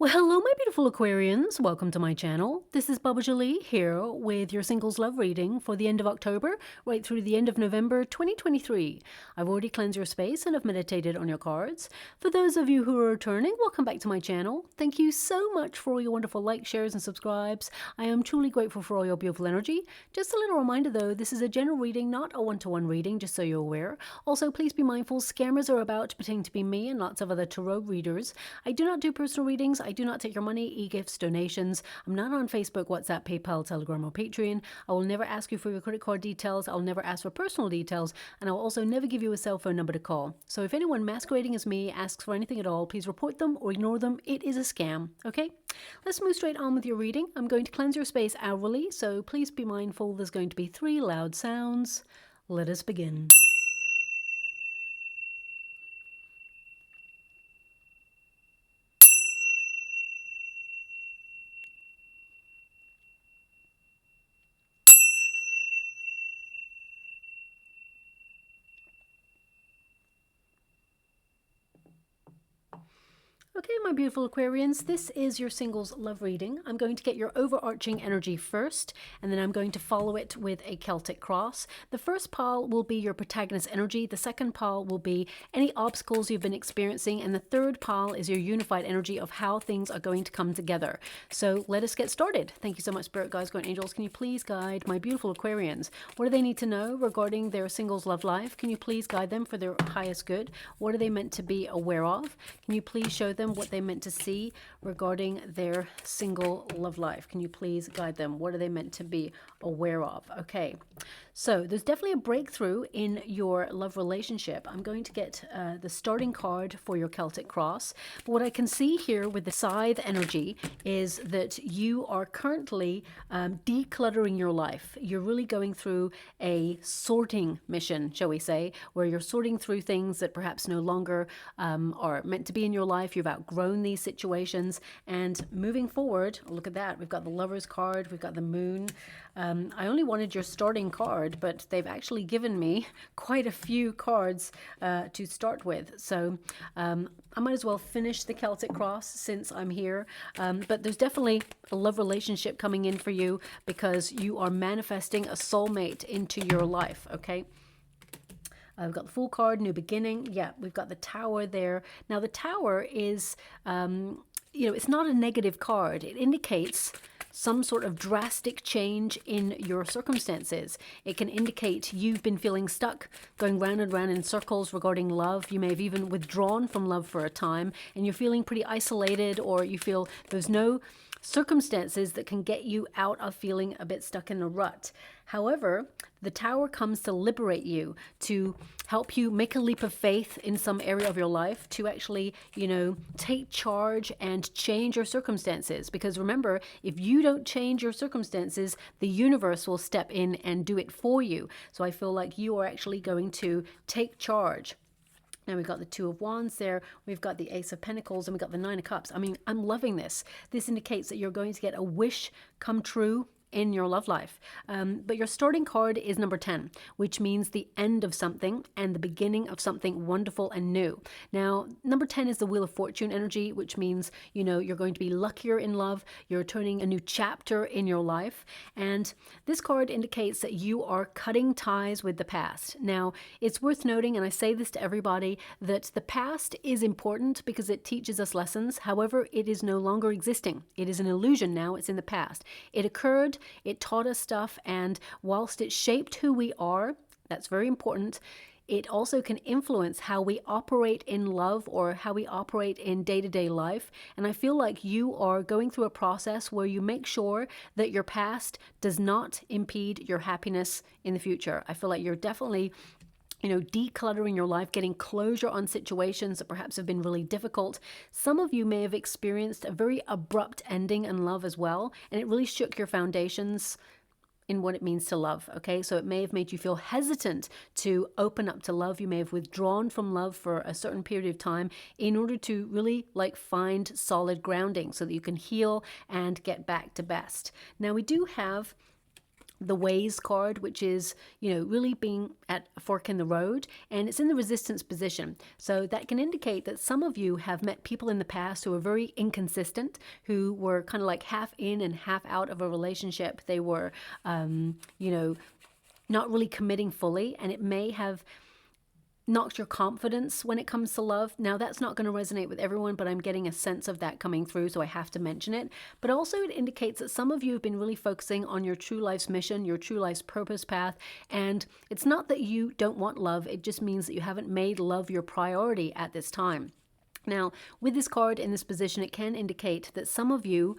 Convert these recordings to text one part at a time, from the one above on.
Well, hello, my beautiful Aquarians. Welcome to my channel. This is Baba Jolie here with your singles love reading for the end of October, right through the end of November 2023. I've already cleansed your space and have meditated on your cards. For those of you who are returning, welcome back to my channel. Thank you so much for all your wonderful likes, shares, and subscribes. I am truly grateful for all your beautiful energy. Just a little reminder though, this is a general reading, not a one-to-one reading, just so you're aware. Also, please be mindful, scammers are about pretending to be me and lots of other tarot readers. I do not do personal readings. I do not take your money, e-gifts, donations. I'm not on Facebook, WhatsApp, PayPal, Telegram, or Patreon. I will never ask you for your credit card details. I'll never ask for personal details. And I'll also never give you a cell phone number to call. So if anyone masquerading as me asks for anything at all, please report them or ignore them. It is a scam, okay? Let's move straight on with your reading. I'm going to cleanse your space hourly, so please be mindful there's going to be 3 loud sounds. Let us begin. Okay, my beautiful Aquarians, this is your singles love reading. I'm going to get your overarching energy first, and then I'm going to follow it with a Celtic cross. The first pile will be your protagonist energy. The second pile will be any obstacles you've been experiencing. And the third pile is your unified energy of how things are going to come together. So let us get started. Thank you so much, Spirit Guides, Guardian Angels. Can you please guide my beautiful Aquarians? What do they need to know regarding their singles love life? Can you please guide them for their highest good? What are they meant to be aware of? Can you please show them what they meant to see regarding their single love life? Can you please guide them? What are they meant to be aware of? Okay, so there's definitely a breakthrough in your love relationship. I'm going to get the starting card for your Celtic cross. But what I can see here with the scythe energy is that you are currently decluttering your life. You're really going through a sorting mission, shall we say, where you're sorting through things that perhaps no longer are meant to be in your life. You've outgrown these situations, and moving forward, look at that. We've got the Lover's card, we've got the Moon. I only wanted your starting card, but they've actually given me quite a few cards to start with. So I might as well finish the Celtic cross since I'm here. But there's definitely a love relationship coming in for you because you are manifesting a soulmate into your life, okay? We've got the Fool card, New Beginning. Yeah, we've got the Tower there. Now, the Tower is, it's not a negative card. It indicates some sort of drastic change in your circumstances. It can indicate you've been feeling stuck, going round and round in circles regarding love. You may have even withdrawn from love for a time, and you're feeling pretty isolated, or you feel there's no circumstances that can get you out of feeling a bit stuck in a rut. However, the Tower comes to liberate you, to help you make a leap of faith in some area of your life, to actually, take charge and change your circumstances. Because remember, if you don't change your circumstances, the universe will step in and do it for you. So I feel like you are actually going to take charge. Now we've got the Two of Wands there, we've got the Ace of Pentacles, and we've got the Nine of Cups. I mean, I'm loving this. This indicates that you're going to get a wish come true in your love life. But your starting card is number 10, which means the end of something and the beginning of something wonderful and new. Now, number 10 is the Wheel of Fortune energy, which means, you're going to be luckier in love. You're turning a new chapter in your life. And this card indicates that you are cutting ties with the past. Now, it's worth noting, and I say this to everybody, that the past is important because it teaches us lessons. However, it is no longer existing. It is an illusion now. It's in the past. It occurred. It taught us stuff, and whilst it shaped who we are, that's very important, it also can influence how we operate in love or how we operate in day-to-day life. And I feel like you are going through a process where you make sure that your past does not impede your happiness in the future. I feel like you're definitely decluttering your life, getting closure on situations that perhaps have been really difficult. Some of you may have experienced a very abrupt ending in love as well, and it really shook your foundations in what it means to love, okay? So it may have made you feel hesitant to open up to love. You may have withdrawn from love for a certain period of time in order to really find solid grounding so that you can heal and get back to best. Now we do have the ways card, which is, you know, really being at a fork in the road, and it's in the resistance position. So that can indicate that some of you have met people in the past who are very inconsistent, who were kind of like half in and half out of a relationship. They were, you know, not really committing fully, and it may have knocked your confidence when it comes to love. Now, that's not going to resonate with everyone, but I'm getting a sense of that coming through, so I have to mention it. But also it indicates that some of you have been really focusing on your true life's mission, your true life's purpose path, and it's not that you don't want love, it just means that you haven't made love your priority at this time. Now, with this card in this position, it can indicate that some of you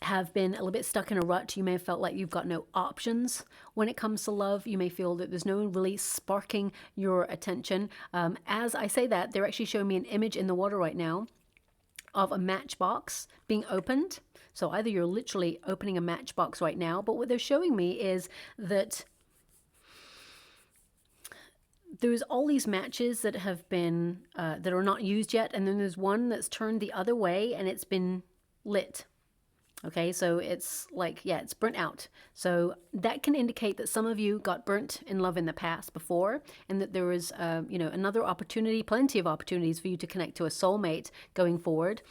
have been a little bit stuck in a rut. You may have felt like you've got no options when it comes to love. You may feel that there's no one really sparking your attention. As I say that, they're actually showing me an image in the water right now of a matchbox being opened. So either you're literally opening a matchbox right now, but what they're showing me is that there's all these matches that have been, that are not used yet, and then there's one that's turned the other way and it's been lit. Okay, so it's like, yeah, it's burnt out. So that can indicate that some of you got burnt in love in the past before, and that there is, you know, another opportunity, plenty of opportunities for you to connect to a soulmate going forward.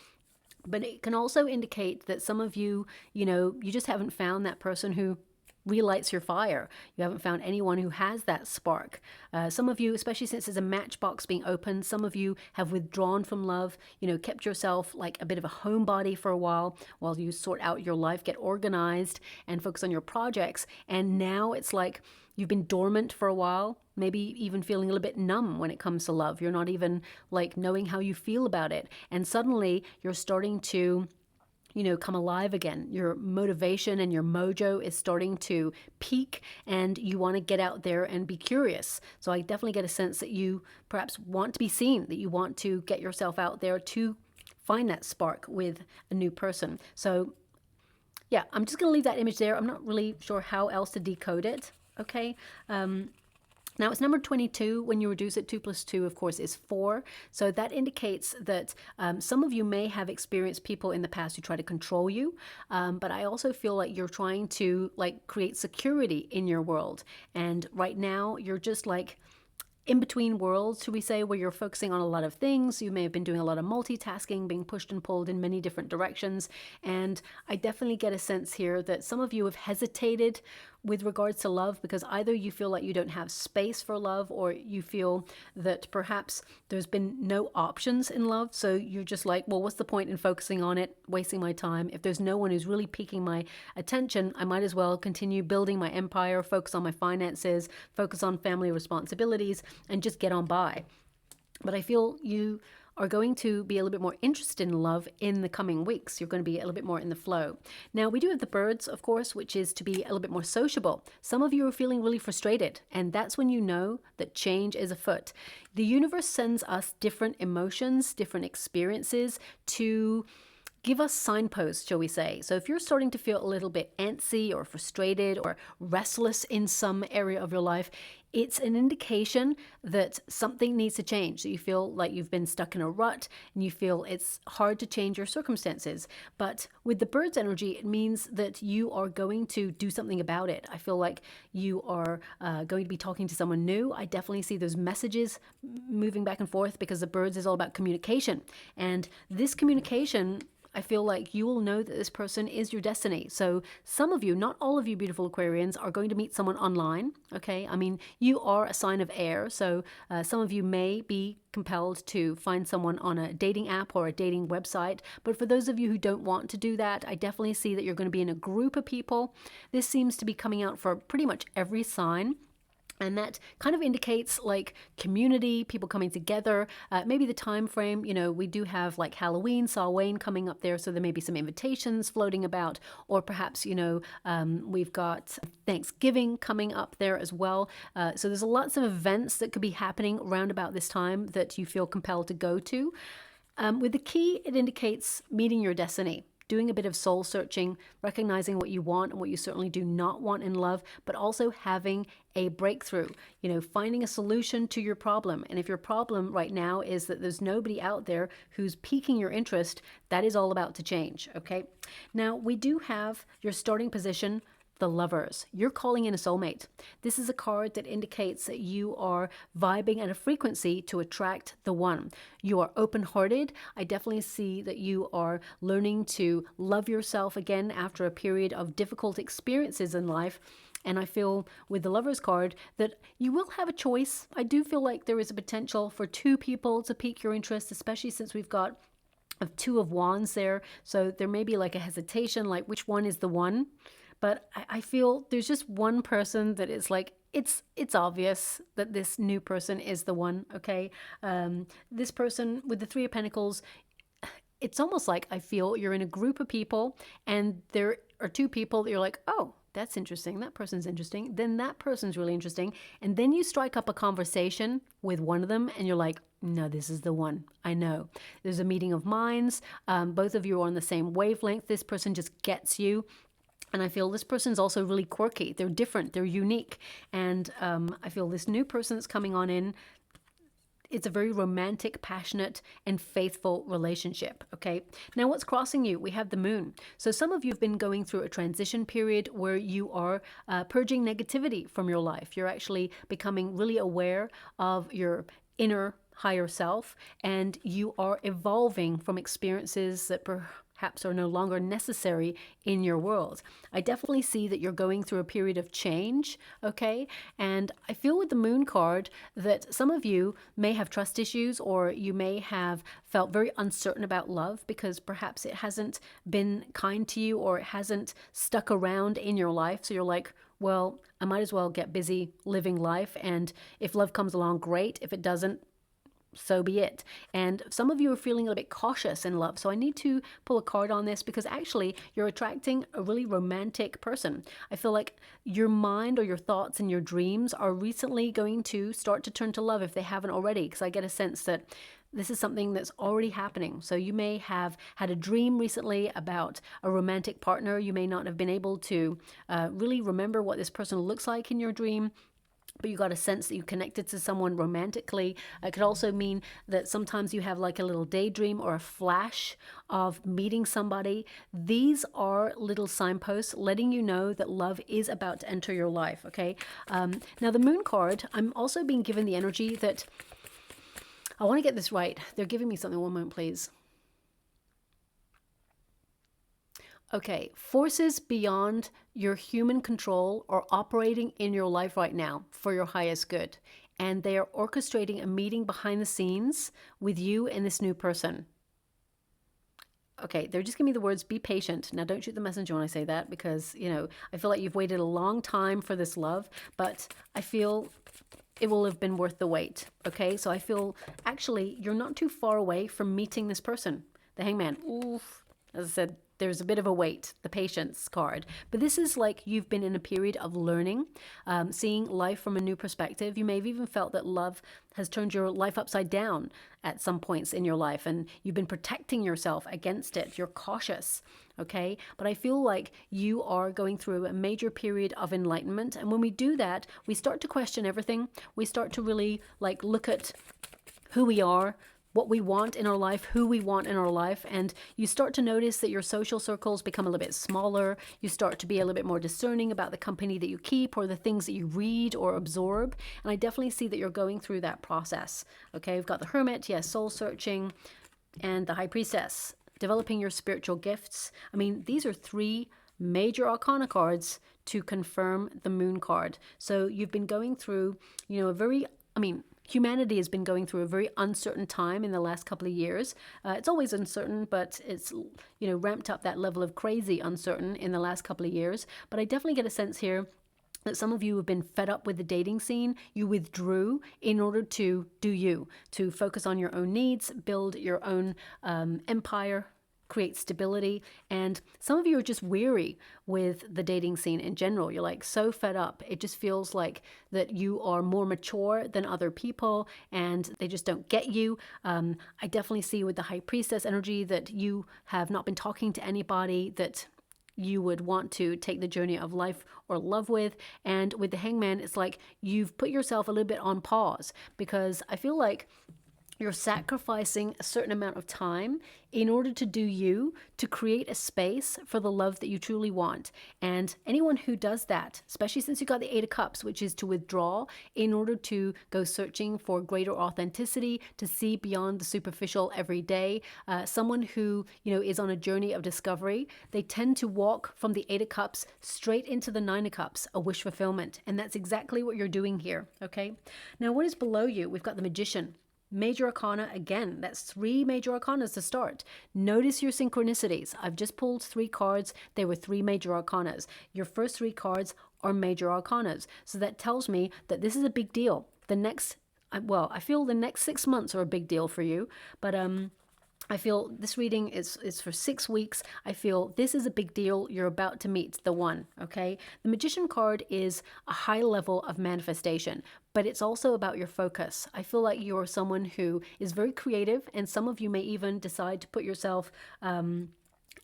But it can also indicate that some of you, you know, you just haven't found that person who relights your fire. You haven't found anyone who has that spark. Some of you, especially since there's a matchbox being opened, some of you have withdrawn from love, you know, kept yourself like a bit of a homebody for a while you sort out your life, get organized and focus on your projects. And now it's like you've been dormant for a while, maybe even feeling a little bit numb when it comes to love. You're not even like knowing how you feel about it. And suddenly you're starting to, you know, come alive again. Your motivation and your mojo is starting to peak, and you want to get out there and be curious. So I definitely get a sense that you perhaps want to be seen, that you want to get yourself out there to find that spark with a new person. So yeah, I'm just going to leave that image there. I'm not really sure how else to decode it. Okay. Now it's number 22. When you reduce it, 2 plus 2, of course, is 4. So that indicates that some of you may have experienced people in the past who try to control you. But I also feel like you're trying to like create security in your world. And right now you're just like in between worlds, should we say, where you're focusing on a lot of things. You may have been doing a lot of multitasking, being pushed and pulled in many different directions. And I definitely get a sense here that some of you have hesitated with regards to love, because either you feel like you don't have space for love, or you feel that perhaps there's been no options in love. So you're just like, well, what's the point in focusing on it, wasting my time? If there's no one who's really piquing my attention, I might as well continue building my empire, focus on my finances, focus on family responsibilities, and just get on by. But I feel you are going to be a little bit more interested in love in the coming weeks. You're going to be a little bit more in the flow. Now, we do have the birds, of course, which is to be a little bit more sociable. Some of you are feeling really frustrated, and that's when you know that change is afoot. The universe sends us different emotions, different experiences to give us signposts, shall we say. So if you're starting to feel a little bit antsy or frustrated or restless in some area of your life, it's an indication that something needs to change. So you feel like you've been stuck in a rut and you feel it's hard to change your circumstances. But with the bird's energy, it means that you are going to do something about it. I feel like you are going to be talking to someone new. I definitely see those messages moving back and forth, because the birds is all about communication. And this communication, I feel like you will know that this person is your destiny. So some of you, not all of you beautiful Aquarians, are going to meet someone online, okay? I mean, you are a sign of air, so some of you may be compelled to find someone on a dating app or a dating website. But for those of you who don't want to do that, I definitely see that you're going to be in a group of people. This seems to be coming out for pretty much every sign. And that kind of indicates like community, people coming together, maybe the time frame, you know, we do have like Halloween, Samhain coming up there. So there may be some invitations floating about, or perhaps, you know, we've got Thanksgiving coming up there as well. So there's lots of events that could be happening around about this time that you feel compelled to go to. With the key, it indicates meeting your destiny. Doing a bit of soul searching, recognizing what you want and what you certainly do not want in love, but also having a breakthrough, you know, finding a solution to your problem. And if your problem right now is that there's nobody out there who's piquing your interest, that is all about to change, okay? Now, we do have your starting position, the Lovers. You're calling in a soulmate. This is a card that indicates that you are vibing at a frequency to attract the one. You are open-hearted. I definitely see that you are learning to love yourself again after a period of difficult experiences in life. And I feel with the Lovers card that you will have a choice. I do feel like there is a potential for two people to pique your interest, especially since we've got Two of Wands there. So there may be like a hesitation, like which one is the one? But I feel there's just one person that is like, it's obvious that this new person is the one, okay? This person with the Three of Pentacles, it's almost like I feel you're in a group of people and there are two people that you're like, oh, that's interesting. That person's interesting. Then that person's really interesting. And then you strike up a conversation with one of them and you're like, no, this is the one. I know. There's a meeting of minds. Both of you are on the same wavelength. This person just gets you. And I feel this person's also really quirky. They're different. They're unique. And I feel this new person that's coming on in, it's a very romantic, passionate, and faithful relationship, okay? Now, what's crossing you? We have the moon. So some of you have been going through a transition period where you are purging negativity from your life. You're actually becoming really aware of your inner higher self, and you are evolving from experiences that perhaps are no longer necessary in your world. I definitely see that you're going through a period of change, okay? And I feel with the moon card that some of you may have trust issues, or you may have felt very uncertain about love because perhaps it hasn't been kind to you or it hasn't stuck around in your life. So you're like, well, I might as well get busy living life. And if love comes along, great. If it doesn't, so be it. And some of you are feeling a little bit cautious in love. So I need to pull a card on this because actually you're attracting a really romantic person. I feel like your mind or your thoughts and your dreams are recently going to start to turn to love if they haven't already, because I get a sense that this is something that's already happening. So you may have had a dream recently about a romantic partner. You may not have been able to really remember what this person looks like in your dream, but you got a sense that you connected to someone romantically. It could also mean that sometimes you have like a little daydream or a flash of meeting somebody. These are little signposts letting you know that love is about to enter your life, okay? Now the moon card, I'm also being given the energy that, I want to get this right. They're giving me something. One moment, please. Okay, forces beyond your human control are operating in your life right now for your highest good. And they are orchestrating a meeting behind the scenes with you and this new person. Okay, they're just giving me the words, be patient. Now, don't shoot the messenger when I say that because, you know, I feel like you've waited a long time for this love, but I feel it will have been worth the wait. Okay, so I feel actually you're not too far away from meeting this person. The Hangman, oof, as I said, there's a bit of a wait, the patience card. But this is like you've been in a period of learning, seeing life from a new perspective. You may have even felt that love has turned your life upside down at some points in your life, and you've been protecting yourself against it. You're cautious, okay? But I feel like you are going through a major period of enlightenment. And when we do that, we start to question everything. We start to really like look at who we are, what we want in our life, who we want in our life, and you start to notice that your social circles become a little bit smaller. You start to be a little bit more discerning about the company that you keep or the things that you read or absorb. And I definitely see that you're going through that process. Okay, we've got the Hermit, yes, soul searching, and the High Priestess, developing your spiritual gifts. I mean, these are three major arcana cards to confirm the moon card. So you've been going through, you know, a very, humanity has been going through a very uncertain time in the last couple of years. It's always uncertain, but it's, you know, ramped up that level of crazy uncertain in the last couple of years. But I definitely get a sense here that some of you have been fed up with the dating scene. You withdrew in order to do you, to focus on your own needs, build your own empire, create stability. And some of you are just weary with the dating scene in general. You're like so fed up. It just feels like that you are more mature than other people and they just don't get you. I definitely see with the High Priestess energy that you have not been talking to anybody that you would want to take the journey of life or love with. And with the Hangman, it's like you've put yourself a little bit on pause because I feel like You're sacrificing a certain amount of time in order to do you, to create a space for the love that you truly want. And anyone who does that, especially since you got the Eight of Cups, which is to withdraw in order to go searching for greater authenticity, to see beyond the superficial every day, someone who, is on a journey of discovery, they tend to walk from the Eight of Cups straight into the Nine of Cups, a wish fulfillment. And that's exactly what you're doing here, okay? Now, what is below you? We've got the Magician. Major Arcana again. That's 3 major arcanas to start. Notice your synchronicities. I've just pulled 3 cards. They were 3 major arcanas. Your first 3 cards are major arcanas. So that tells me that this is a big deal. I feel the next 6 months are a big deal for you, but I feel this reading is for 6 weeks. I feel this is a big deal. You're about to meet the one, okay? The Magician card is a high level of manifestation, but it's also about your focus. I feel like you're someone who is very creative, and some of you may even decide to put yourself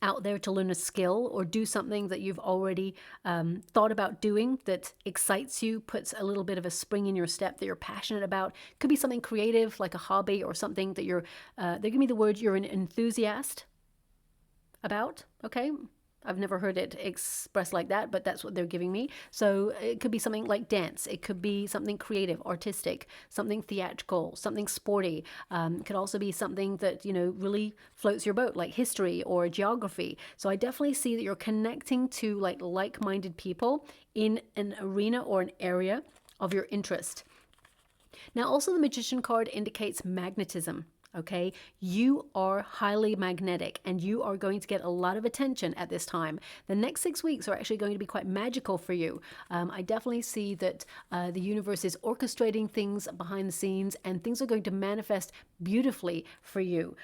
out there to learn a skill or do something that you've already thought about doing that excites you, puts a little bit of a spring in your step that you're passionate about. Could be something creative like a hobby or something that they give me the word you're an enthusiast about, okay? I've never heard it expressed like that, but that's what they're giving me. So it could be something like dance. It could be something creative, artistic, something theatrical, something sporty. It could also be something that, really floats your boat, like history or geography. So I definitely see that you're connecting to like-minded people in an arena or an area of your interest. Now, also the Magician card indicates magnetism. Okay, you are highly magnetic and you are going to get a lot of attention at this time. The next 6 weeks are actually going to be quite magical for you. I definitely see that the universe is orchestrating things behind the scenes and things are going to manifest beautifully for you.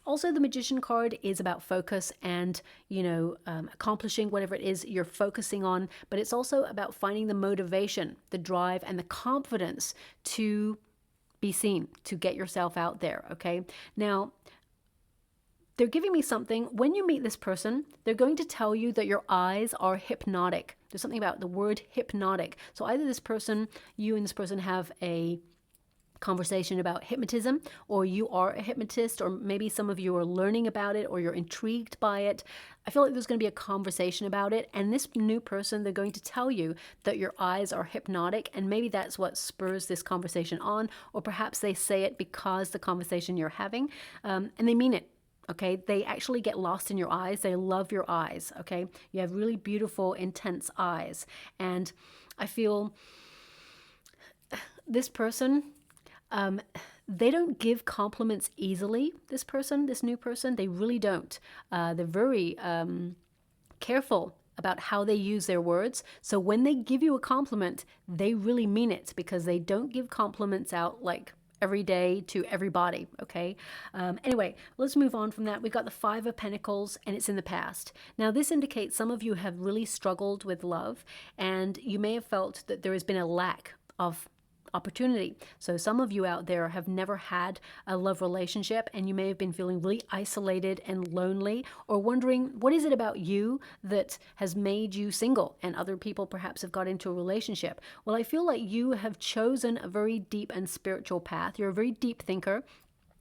Also, the Magician card is about focus and, accomplishing whatever it is you're focusing on, but it's also about finding the motivation, the drive, and the confidence to be seen, to get yourself out there, okay? Now, they're giving me something. When you meet this person, they're going to tell you that your eyes are hypnotic. There's something about the word hypnotic. So either you and this person have a conversation about hypnotism, or you are a hypnotist, or maybe some of you are learning about it, or you're intrigued by it. I feel like there's going to be a conversation about it, and this new person, they're going to tell you that your eyes are hypnotic, and maybe that's what spurs this conversation on, or perhaps they say it because the conversation you're having, and they mean it. Okay, they actually get lost in your eyes. They love your eyes. Okay, you have really beautiful, intense eyes, and I feel this person, they don't give compliments easily. This new person, they really don't. They're very careful about how they use their words. So when they give you a compliment, they really mean it, because they don't give compliments out like every day to everybody, okay? Anyway, let's move on from that. We've got the Five of Pentacles, and it's in the past. Now, this indicates some of you have really struggled with love, and you may have felt that there has been a lack of opportunity. So some of you out there have never had a love relationship, and you may have been feeling really isolated and lonely, or wondering, what is it about you that has made you single and other people perhaps have got into a relationship? Well, I feel like you have chosen a very deep and spiritual path. You're a very deep thinker,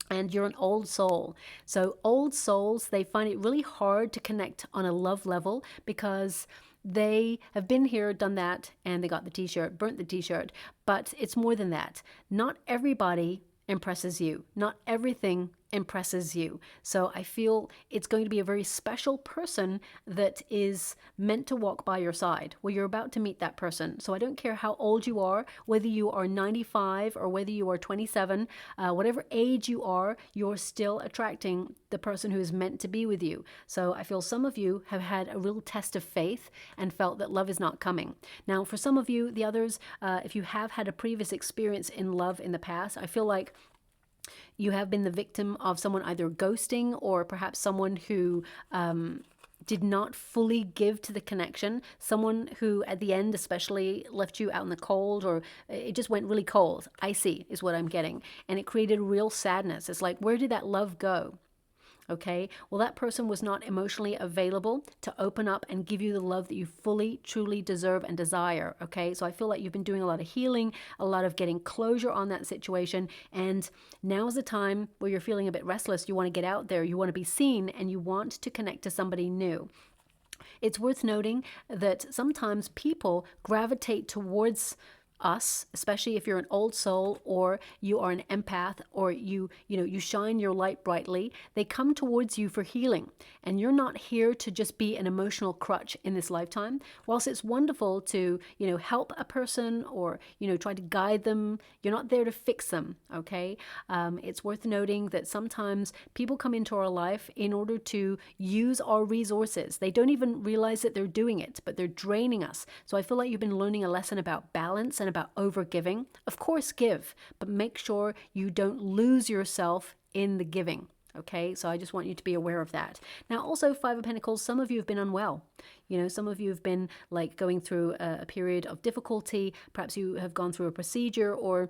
and you're an old soul. So old souls, they find it really hard to connect on a love level, because they have been here, done that, and they got the t-shirt, burnt the t-shirt. But it's more than that. Not everybody impresses you. Not everything impresses you. So I feel it's going to be a very special person that is meant to walk by your side. Well, you're about to meet that person. So I don't care how old you are, whether you are 95 or whether you are 27, whatever age you are, you're still attracting the person who is meant to be with you. So I feel some of you have had a real test of faith and felt that love is not coming. Now, for some of you, the others, if you have had a previous experience in love in the past, I feel like you have been the victim of someone either ghosting, or perhaps someone who did not fully give to the connection, someone who at the end especially left you out in the cold, or it just went really cold. Icy is what I'm getting. And it created real sadness. It's like, where did that love go? Okay, well, that person was not emotionally available to open up and give you the love that you fully, truly deserve and desire. Okay, so I feel like you've been doing a lot of healing, a lot of getting closure on that situation. And now is the time where you're feeling a bit restless. You want to get out there, you want to be seen, and you want to connect to somebody new. It's worth noting that sometimes people gravitate towards us, especially if you're an old soul or you are an empath, or you shine your light brightly. They come towards you for healing, and you're not here to just be an emotional crutch in this lifetime. Whilst it's wonderful to help a person or try to guide them, you're not there to fix them. Okay, it's worth noting that sometimes people come into our life in order to use our resources. They don't even realize that they're doing it, but they're draining us. So I feel like you've been learning a lesson about balance and about over giving. Of course, give, but make sure you don't lose yourself in the giving. Okay, so I just want you to be aware of that. Now, also, Five of Pentacles, some of you have been unwell. Some of you have been like going through a period of difficulty. Perhaps you have gone through a procedure, or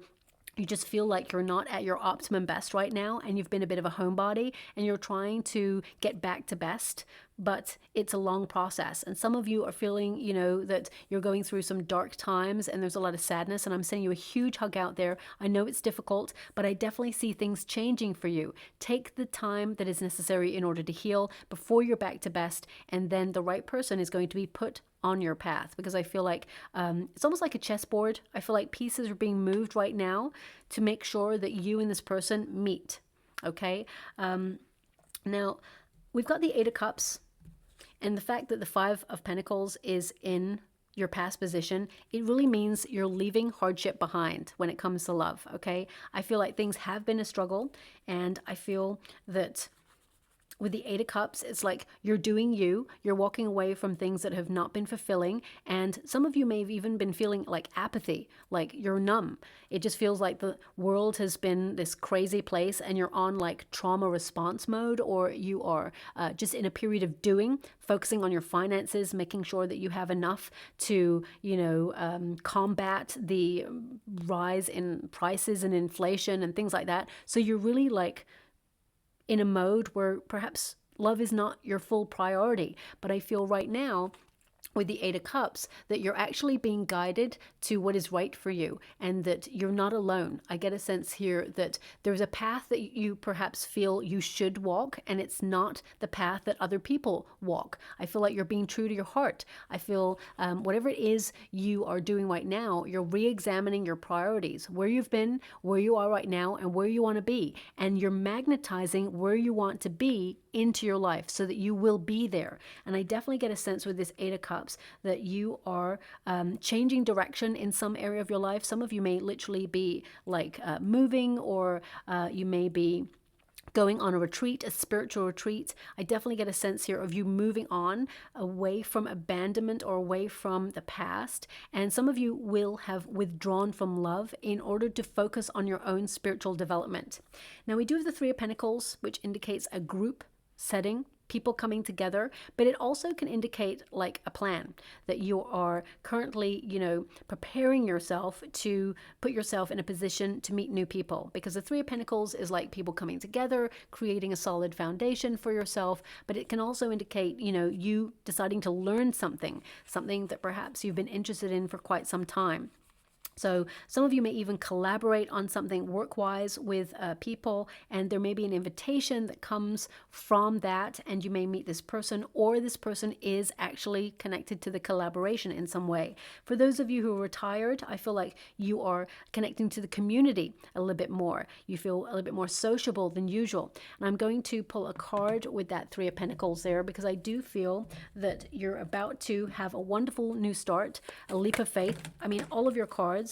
you just feel like you're not at your optimum best right now, and you've been a bit of a homebody and you're trying to get back to best, but it's a long process. And some of you are feeling, that you're going through some dark times and there's a lot of sadness, and I'm sending you a huge hug out there. I know it's difficult, but I definitely see things changing for you. Take the time that is necessary in order to heal before you're back to best, and then the right person is going to be put on your path, because I feel like it's almost like a chessboard. I feel like pieces are being moved right now to make sure that you and this person meet. Okay, now we've got the Eight of Cups, and the fact that the Five of Pentacles is in your past position, it really means you're leaving hardship behind when it comes to love. Okay, I feel like things have been a struggle, and I feel that with the Eight of Cups, it's like you're doing you. You're walking away from things that have not been fulfilling. And some of you may have even been feeling like apathy, like you're numb. It just feels like the world has been this crazy place and you're on like trauma response mode, or you are just in a period of doing, focusing on your finances, making sure that you have enough to, combat the rise in prices and inflation and things like that. So you're really like in a mode where perhaps love is not your full priority. But I feel right now with the Eight of Cups that you're actually being guided to what is right for you, and that you're not alone. I get a sense here that there's a path that you perhaps feel you should walk, and it's not the path that other people walk. I feel like you're being true to your heart. I feel whatever it is you are doing right now, you're re-examining your priorities, where you've been, where you are right now, and where you want to be. And you're magnetizing where you want to be into your life so that you will be there. And I definitely get a sense with this Eight of Cups that you are changing direction in some area of your life. Some of you may literally be like moving, or you may be going on a retreat, a spiritual retreat. I definitely get a sense here of you moving on away from abandonment or away from the past. And some of you will have withdrawn from love in order to focus on your own spiritual development. Now we do have the Three of Pentacles, which indicates a group setting, people coming together, but it also can indicate like a plan that you are currently, preparing yourself to put yourself in a position to meet new people, because the Three of Pentacles is like people coming together, creating a solid foundation for yourself. But it can also indicate, you deciding to learn something that perhaps you've been interested in for quite some time. So some of you may even collaborate on something work-wise with people, and there may be an invitation that comes from that, and you may meet this person, or this person is actually connected to the collaboration in some way. For those of you who are retired, I feel like you are connecting to the community a little bit more. You feel a little bit more sociable than usual. And I'm going to pull a card with that Three of Pentacles there, because I do feel that you're about to have a wonderful new start, a leap of faith. I mean, all of your cards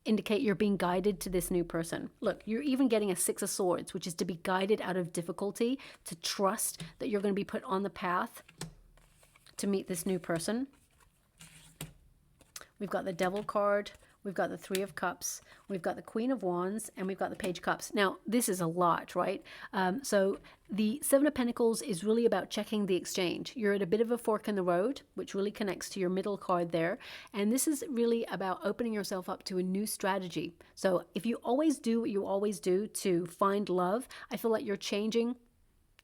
indicate you're being guided to this new person. Look, you're even getting a Six of Swords, which is to be guided out of difficulty, to trust that you're going to be put on the path to meet this new person. We've got the Devil card, we've got the Three of Cups, we've got the Queen of Wands, and we've got the Page of Cups. Now, this is a lot, right? So the Seven of Pentacles is really about checking the exchange. You're at a bit of a fork in the road, which really connects to your middle card there. And this is really about opening yourself up to a new strategy. So if you always do what you always do to find love, I feel like you're changing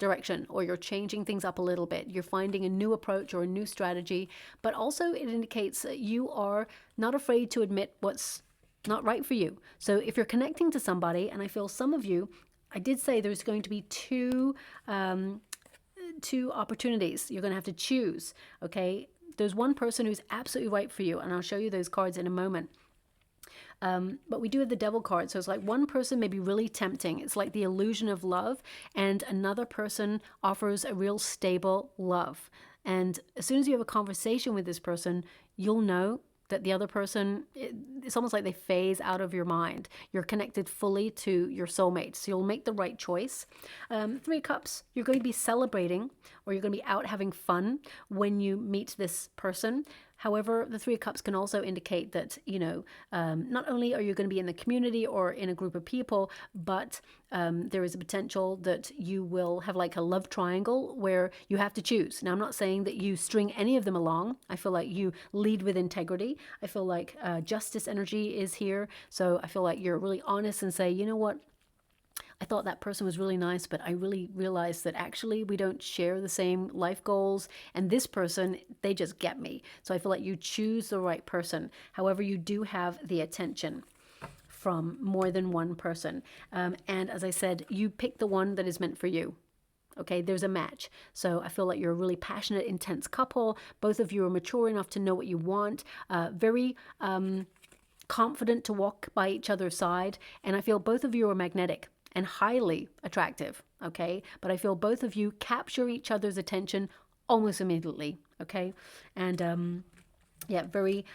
direction, or you're changing things up a little bit. You're finding a new approach or a new strategy, but also it indicates that you are not afraid to admit what's not right for you. So if you're connecting to somebody, and I feel some of you, I did say there's going to be two opportunities. You're going to have to choose, okay? There's one person who's absolutely right for you, and I'll show you those cards in a moment. But we do have the devil card. So it's like one person may be really tempting. It's like the illusion of love, and another person offers a real stable love. And as soon as you have a conversation with this person, you'll know that the other person, it's almost like they phase out of your mind. You're connected fully to your soulmate, so you'll make the right choice. Three of Cups, you're going to be celebrating, or you're going to be out having fun when you meet this person. However, the Three of Cups can also indicate that, you know, not only are you going to be in the community or in a group of people, but there is a potential that you will have like a love triangle where you have to choose. Now, I'm not saying that you string any of them along. I feel like you lead with integrity. I feel like justice energy is here. So I feel like you're really honest and say, you know what? I thought that person was really nice, but I really realized that actually we don't share the same life goals. And this person, they just get me. So I feel like you choose the right person. However, you do have the attention from more than one person. And as I said, you pick the one that is meant for you. Okay, there's a match. So I feel like you're a really passionate, intense couple. Both of you are mature enough to know what you want. Very confident to walk by each other's side. And I feel both of you are magnetic and highly attractive, okay? But I feel both of you capture each other's attention almost immediately, okay? And yeah, very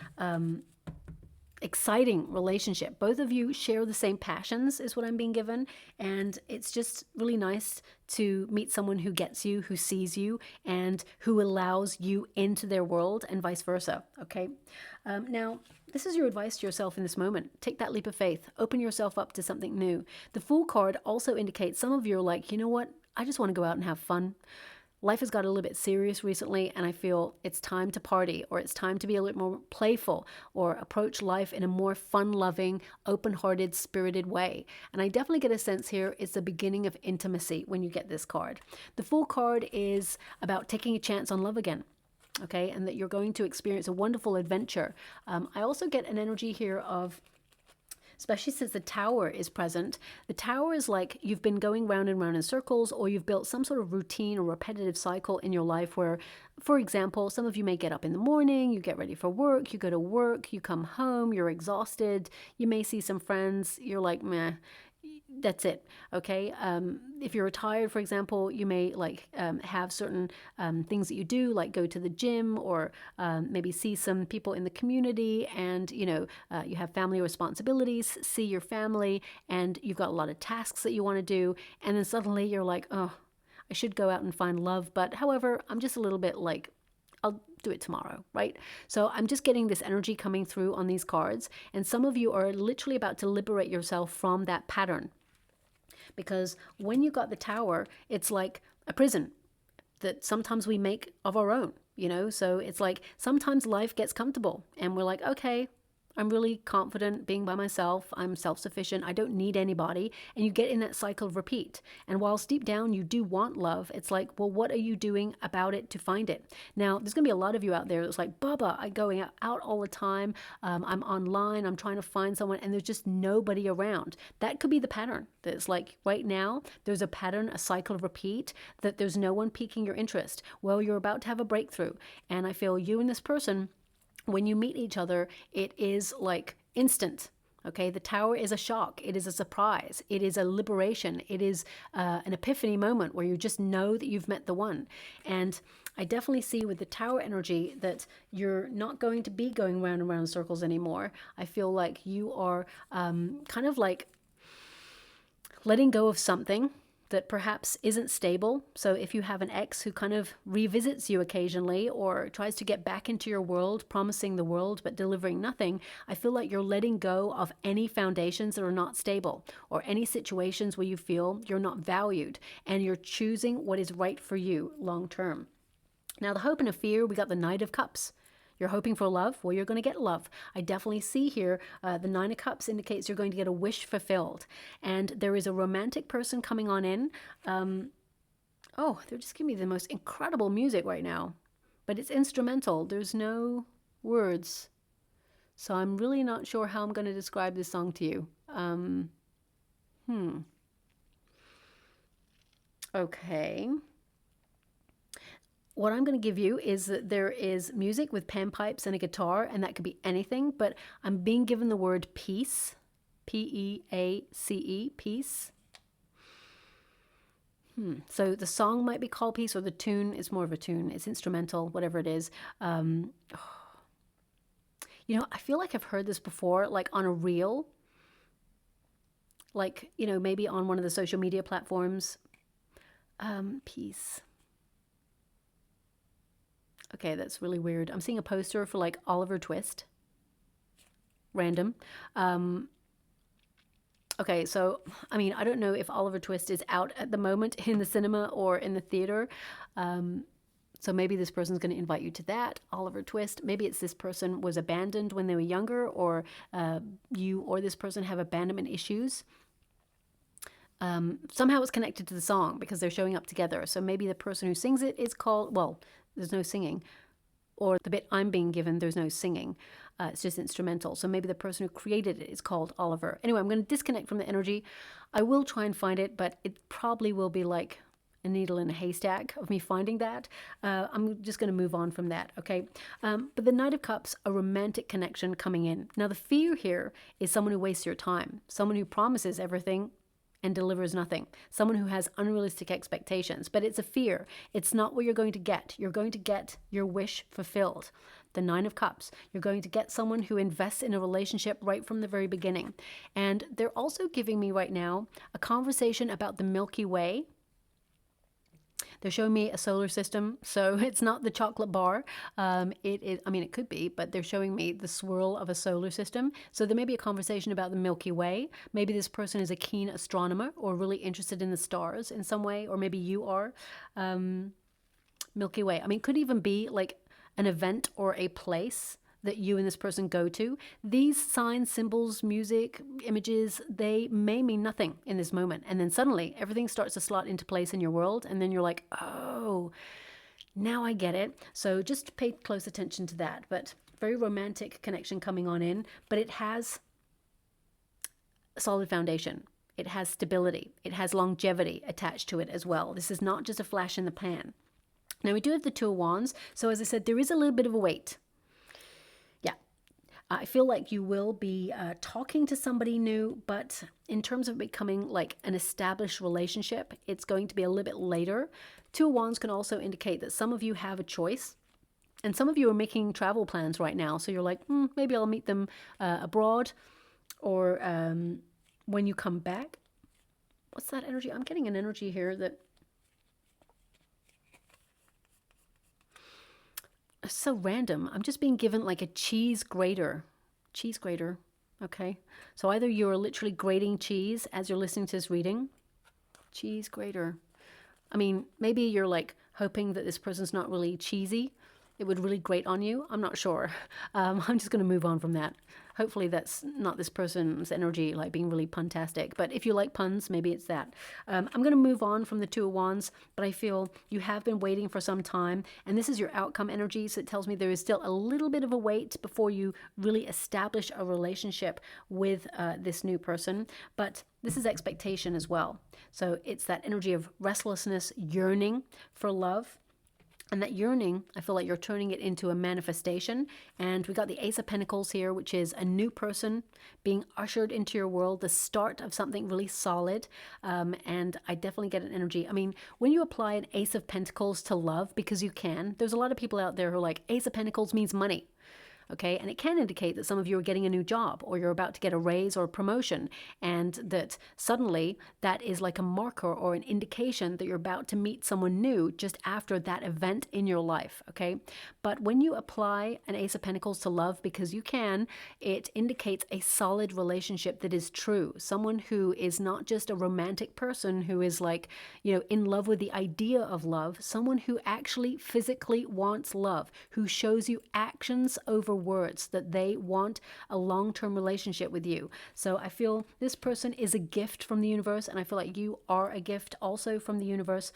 exciting relationship. Both of you share the same passions is what I'm being given, and it's just really nice to meet someone who gets you, who sees you, and who allows you into their world, and vice versa, okay? Now, this is your advice to yourself in this moment. Take that leap of faith. Open yourself up to something new. The Fool card also indicates some of you are like, you know what? I just want to go out and have fun. Life has got a little bit serious recently, and I feel it's time to party, or it's time to be a little more playful, or approach life in a more fun-loving, open-hearted, spirited way. And I definitely get a sense here it's the beginning of intimacy when you get this card. The Fool card is about taking a chance on love again. Okay, and that you're going to experience a wonderful adventure. I also get an energy here of, especially since the Tower is present, the Tower is like you've been going round and round in circles, or you've built some sort of routine or repetitive cycle in your life where, for example, some of you may get up in the morning, you get ready for work, you go to work, you come home, you're exhausted, you may see some friends, you're like, meh. That's it, okay? If you're retired, for example, you may like have certain things that you do, like go to the gym, or maybe see some people in the community, and you know, you have family responsibilities, see your family, and you've got a lot of tasks that you want to do, and then suddenly you're like, oh, I should go out and find love, but however, I'm just a little bit like, I'll do it tomorrow, right? So I'm just getting this energy coming through on these cards, and some of you are literally about to liberate yourself from that pattern. Because when you got the Tower, it's like a prison that sometimes we make of our own, you know? So it's like sometimes life gets comfortable and we're like, okay, I'm really confident being by myself. I'm self-sufficient. I don't need anybody. And you get in that cycle of repeat. And whilst deep down you do want love, it's like, well, what are you doing about it to find it? Now, there's going to be a lot of you out there that's like, Baba, I'm going out all the time. I'm online. I'm trying to find someone, and there's just nobody around. That could be the pattern. That's like right now, there's a pattern, a cycle of repeat, that there's no one piquing your interest. Well, you're about to have a breakthrough. And I feel you and this person, when you meet each other, it is like instant. Okay, the Tower is a shock. It is a surprise. It is a liberation. It is an epiphany moment where you just know that you've met the one. And I definitely see with the Tower energy that you're not going to be going round and round in circles anymore. I feel like you are kind of like letting go of something that perhaps isn't stable. So if you have an ex who kind of revisits you occasionally or tries to get back into your world, promising the world but delivering nothing, I feel like you're letting go of any foundations that are not stable, or any situations where you feel you're not valued, and you're choosing what is right for you long term. Now, the hope and the fear, we got the Knight of Cups. You're hoping for love? Well, you're going to get love. I definitely see here the Nine of Cups indicates you're going to get a wish fulfilled. And there is a romantic person coming on in. Oh, they're just giving me the most incredible music right now. But it's instrumental. There's no words. So I'm really not sure how I'm going to describe this song to you. Okay. What I'm going to give you is that there is music with panpipes and a guitar, and that could be anything, but I'm being given the word peace. P-E-A-C-E, peace. So the song might be called Peace, or the tune is more of a tune. It's instrumental, whatever it is. You know, I feel like I've heard this before, like on a reel. Like, you know, maybe on one of the social media platforms. Peace. Okay, that's really weird. I'm seeing a poster for like Oliver Twist. Random. Okay, so, I mean, I don't know if Oliver Twist is out at the moment in the cinema or in the theater. So maybe this person's going to invite you to that, Oliver Twist. Maybe it's this person was abandoned when they were younger, or you or this person have abandonment issues. Somehow it's connected to the song because they're showing up together. So maybe the person who sings it is called, well, there's no singing. Or the bit I'm being given, there's no singing. It's just instrumental. So maybe the person who created it is called Oliver. Anyway, I'm going to disconnect from the energy. I will try and find it, but it probably will be like a needle in a haystack of me finding that. I'm just going to move on from that, okay? But the Knight of Cups, a romantic connection coming in. Now, the fear here is someone who wastes your time, someone who promises everything and delivers nothing, someone who has unrealistic expectations. But it's a fear. It's not what you're going to get. You're going to get your wish fulfilled. The Nine of Cups. You're going to get someone who invests in a relationship right from the very beginning. And they're also giving me right now a conversation about the Milky Way. They're showing me a solar system, so it's not the chocolate bar. It is, I mean, it could be, but they're showing me the swirl of a solar system. So there may be a conversation about the Milky Way. Maybe this person is a keen astronomer or really interested in the stars in some way, or maybe you are. Milky Way. I mean, it could even be like an event or a place that you and this person go to. These signs, symbols, music, images, they may mean nothing in this moment. And then suddenly everything starts to slot into place in your world. And then you're like, oh, now I get it. So just pay close attention to that. But very romantic connection coming on in. But it has a solid foundation. It has stability. It has longevity attached to it as well. This is not just a flash in the pan. Now we do have the Two of Wands. So as I said, there is a little bit of a wait. I feel like you will be talking to somebody new, but in terms of becoming like an established relationship, it's going to be a little bit later. Two of Wands can also indicate that some of you have a choice, and some of you are making travel plans right now. So you're like, maybe I'll meet them abroad, or when you come back. What's that energy? I'm getting an energy here that so random. I'm just being given like a cheese grater. Cheese grater. Okay. So either you're literally grating cheese as you're listening to this reading. Cheese grater. I mean, maybe you're like hoping that this person's not really cheesy. It would really grate on you. I'm not sure. I'm just going to move on from that. Hopefully that's not this person's energy, like being really puntastic. But if you like puns, maybe it's that. I'm going to move on from the Two of Wands, but I feel you have been waiting for some time. And this is your outcome energy, so it tells me there is still a little bit of a wait before you really establish a relationship with this new person. But this is expectation as well. So it's that energy of restlessness, yearning for love. And that yearning, I feel like you're turning it into a manifestation. And we got the Ace of Pentacles here, which is a new person being ushered into your world, the start of something really solid. And I definitely get an energy. I mean, when you apply an Ace of Pentacles to love, because you can, there's a lot of people out there who are like, Ace of Pentacles means money. Okay, and it can indicate that some of you are getting a new job, or you're about to get a raise or a promotion, and that suddenly that is like a marker or an indication that you're about to meet someone new just after that event in your life. Okay, but when you apply an Ace of Pentacles to love, because you can, it indicates a solid relationship that is true. Someone who is not just a romantic person who is like, you know, in love with the idea of love, someone who actually physically wants love, who shows you actions over words that they want a long-term relationship with you. So I feel this person is a gift from the universe, and I feel like you are a gift also from the universe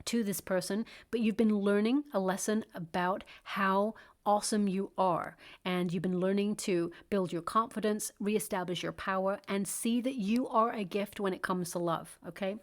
to this person, but you've been learning a lesson about how awesome you are, and you've been learning to build your confidence, reestablish your power, and see that you are a gift when it comes to love. Okay,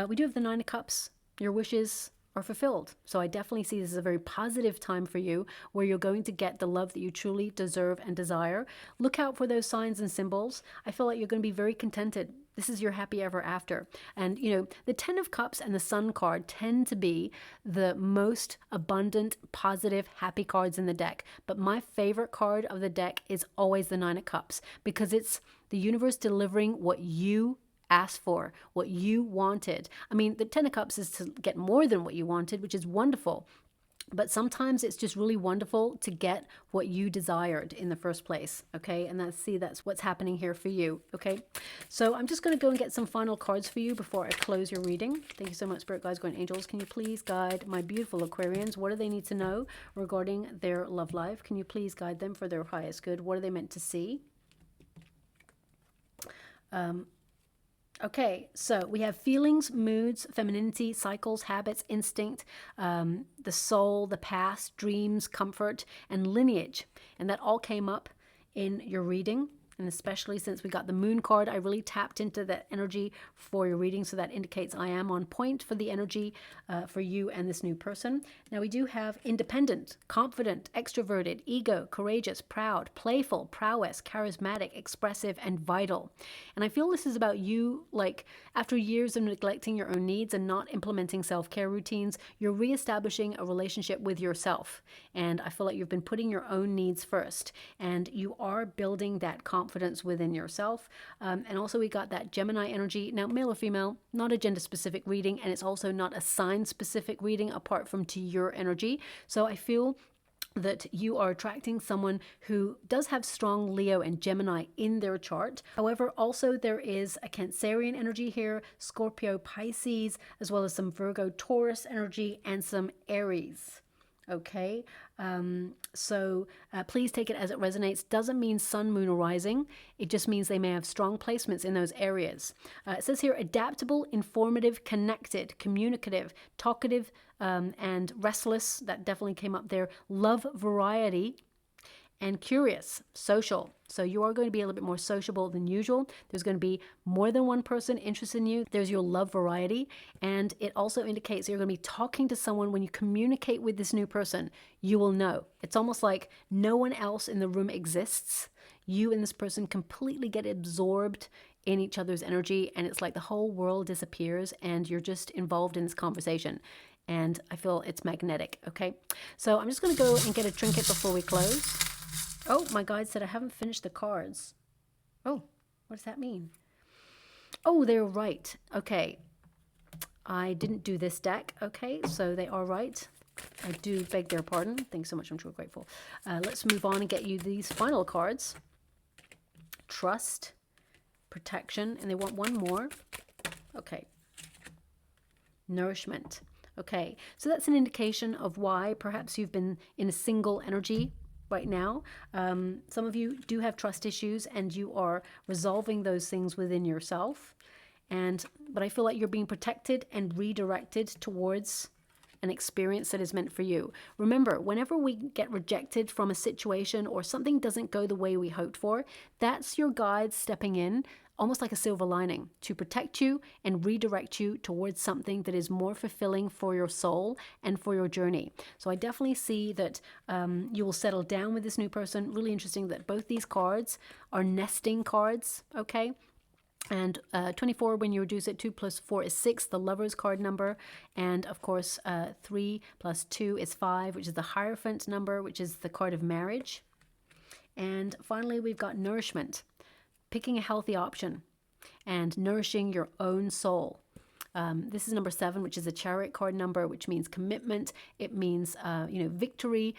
we do have the Nine of Cups. Your wishes are fulfilled. So I definitely see this as a very positive time for you, where you're going to get the love that you truly deserve and desire. Look out for those signs and symbols. I feel like you're going to be very contented. This is your happy ever after. And you know, the Ten of Cups and the Sun card tend to be the most abundant, positive, happy cards in the deck. But my favorite card of the deck is always the Nine of Cups, because it's the universe delivering what you asked for, what you wanted. I mean, the Ten of Cups is to get more than what you wanted, which is wonderful. But sometimes it's just really wonderful to get what you desired in the first place. Okay, and that's what's happening here for you. Okay, so I'm just going to go and get some final cards for you before I close your reading. Thank you so much, Spirit Guides, Guardian Angels. Can you please guide my beautiful Aquarians? What do they need to know regarding their love life? Can you please guide them for their highest good? What are they meant to see? Okay, so we have feelings, moods, femininity, cycles, habits, instinct, the soul, the past, dreams, comfort, and lineage. And that all came up in your reading. And especially since we got the Moon card, I really tapped into that energy for your reading. So that indicates I am on point for the energy for you and this new person. Now we do have independent, confident, extroverted, ego, courageous, proud, playful, prowess, charismatic, expressive, and vital. And I feel this is about you, like after years of neglecting your own needs and not implementing self-care routines, you're reestablishing a relationship with yourself. And I feel like you've been putting your own needs first, and you are building that confidence within yourself. And also we got that Gemini energy. Now, male or female, not a gender specific reading, and it's also not a sign specific reading apart from to your energy. So I feel that you are attracting someone who does have strong Leo and Gemini in their chart. However, also there is a Cancerian energy here, Scorpio, Pisces, as well as some Virgo, Taurus energy, and some Aries. Okay, so please take it as it resonates. Doesn't mean sun, moon, or rising. It just means they may have strong placements in those areas. It says here, adaptable, informative, connected, communicative, talkative, and restless. That definitely came up there. Love variety. And curious, social. So you are going to be a little bit more sociable than usual. There's going to be more than one person interested in you. There's your love variety. And it also indicates you're going to be talking to someone. When you communicate with this new person, you will know. It's almost like no one else in the room exists. You and this person completely get absorbed in each other's energy. And it's like the whole world disappears and you're just involved in this conversation. And I feel it's magnetic. Okay. So I'm just going to go and get a trinket before we close. Oh, my guide said I haven't finished the cards. Oh, what does that mean? Oh, they're right. Okay. I didn't do this deck. Okay, so they are right. I do beg their pardon. Thanks so much. I'm truly grateful. Let's move on and get you these final cards. Trust, protection, and they want one more. Okay. Nourishment. Okay, so that's an indication of why perhaps you've been in a single energy right now. Some of you do have trust issues and you are resolving those things within yourself. But I feel like you're being protected and redirected towards an experience that is meant for you. Remember, whenever we get rejected from a situation or something doesn't go the way we hoped for, that's your guide stepping in, almost like a silver lining, to protect you and redirect you towards something that is more fulfilling for your soul and for your journey. So I definitely see that you will settle down with this new person. Really interesting that both these cards are nesting cards, okay? And 24, when you reduce it, 2 plus 4 is 6, the Lover's card number. And of course, 3 plus 2 is 5, which is the Hierophant number, which is the card of marriage. And finally, we've got nourishment, picking a healthy option and nourishing your own soul. This is number 7, which is a Chariot card number, which means commitment. It means, victory,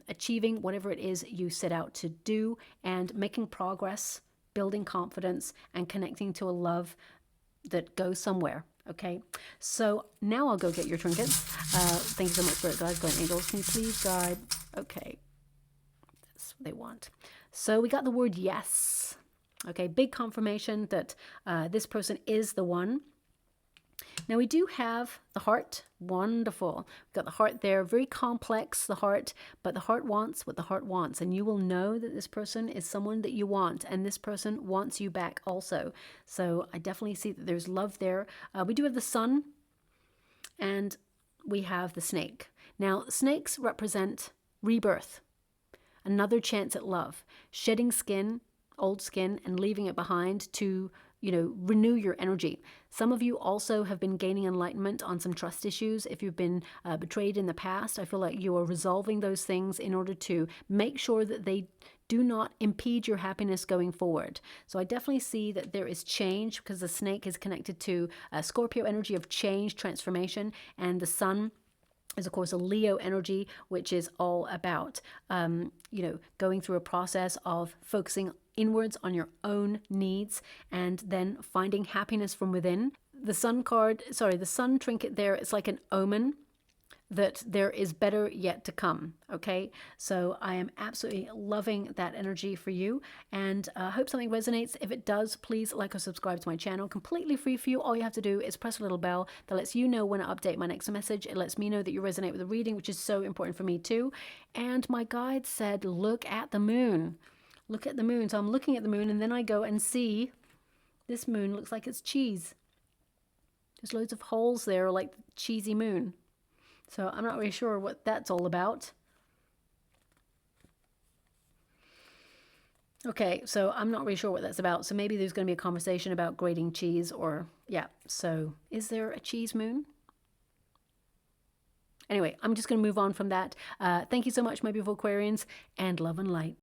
achieving whatever it is you set out to do and making progress, building confidence, and connecting to a love that goes somewhere. Okay, so now I'll go get your trinkets. Thank you so much for it, guys. Guardian Angels, can you please guide? Okay, that's what they want. So we got the word yes. Okay, big confirmation that this person is the one. Now we do have the heart. Wonderful. We've got the heart there. Very complex, the heart, but the heart wants what the heart wants. And you will know that this person is someone that you want, and this person wants you back also. So I definitely see that there's love there. We do have the sun, and we have the snake. Now, snakes represent rebirth, another chance at love, shedding skin, old skin, and leaving it behind to, you know, renew your energy. Some of you also have been gaining enlightenment on some trust issues. If you've been betrayed in the past, I feel like you are resolving those things in order to make sure that they do not impede your happiness going forward. So I definitely see that there is change, because the snake is connected to Scorpio energy of change, transformation, and the sun is of course a Leo energy, which is all about, you know, going through a process of focusing inwards on your own needs and then finding happiness from within. The sun card, sorry, the sun trinket there, it's like an omen that there is better yet to come. Okay, so I am absolutely loving that energy for you, and I hope something resonates. If it does, please like or subscribe to my channel. Completely free for you. All you have to do is press a little bell that lets you know when I update my next message. It lets me know that you resonate with the reading, which is so important for me too. And my guide said, look at the moon. Look at the moon. So I'm looking at the moon, and then I go and see this moon looks like it's cheese. There's loads of holes there, like the cheesy moon. So I'm not really sure what that's all about. Okay, so I'm not really sure what that's about. So maybe there's going to be a conversation about grating cheese, or, yeah. So is there a cheese moon? Anyway, I'm just going to move on from that. Thank you so much, my beautiful Aquarians, and love and light.